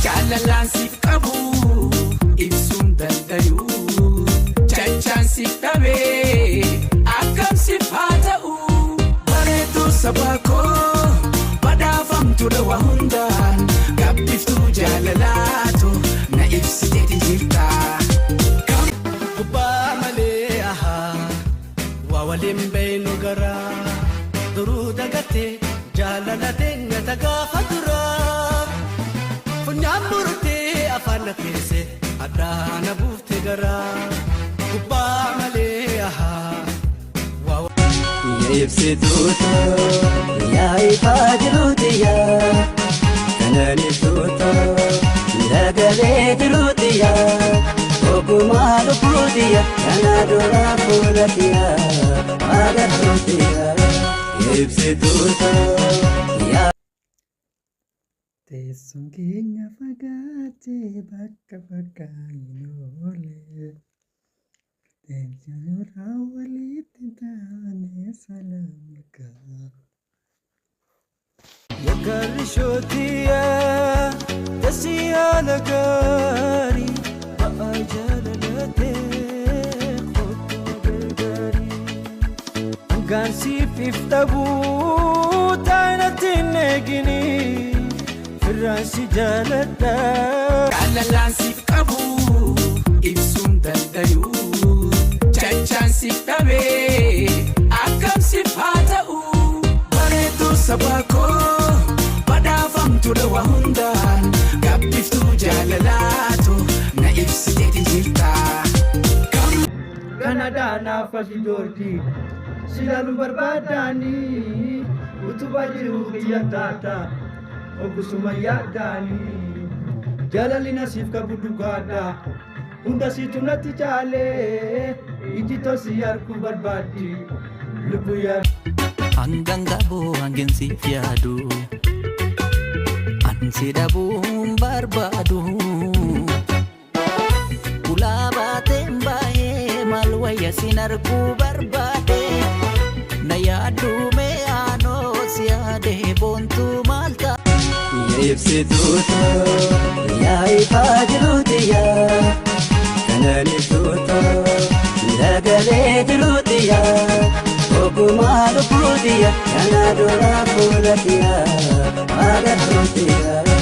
Jaalalaan siif qabu ibsuun dandayu. Jachaan siif dhabee akkam siif haa ta'u. Bareedduu saba koo badhaafamtu dhawa hundaan. Gabbiftuu jaalalaatu na ibsiteeti jirta. Gubbaa malee waa waliin beeynu garaa. Duruu dagatee jaalala deengata gaafa duraa. Funyaan murtee afaan na keesse addaana buufte garaa. Gubbaa malee ibsituutu yaa ifaa jiruuti yaa kanaan ibsuutu dagalee jiruuti yaa ogumaa lubbuuti yaa kana duraa fuulati yaa agartuuti yaa ibsituutu yaa. Teessoon keenya fagaatee bakka bakka hin oolle. Teessoon walitti taanee salaamika. Yakarri shootiyaa tasiyaa nagaarii ba'aa jaalatee qottoo gargaarii. Gaansiif iftabuu taanatti hin eeginii firraan si jaaladha. Jaalalaan siif qabu ibsuun dandayu. Jachaan siif dhabee akkam siif haa ta'u. Bareedduu saba koo badhaafamtu dhawa hundaan. Gabbiftuu jaalalaatu na ibsiteeti jirta. Kanadaa naaf asi joortii silaalu barbaadaanii utubaa jiru biyya taataa oggusuma yaadaanii. Jaalalli nasiif qabu dhugaadha hunda siitu natti jaalee iji tosi yarku barbaaddi lubbu yaadu. Hanggang gabo hanggang siif yaadu ansi dhabuun barbaadu. Ulaa baateen baay'ee maal wayya sin arguu barbaade. Na yaaddume aanoo si yaadee boontuu maal ta'a. Ibsituutu yaa ifaa jiruuti yaa kanaan ibsuutu dagalee jiruuti yaa ogumaa lubbuuti yaa kana duraa fuulati yaa agartuuti yaa.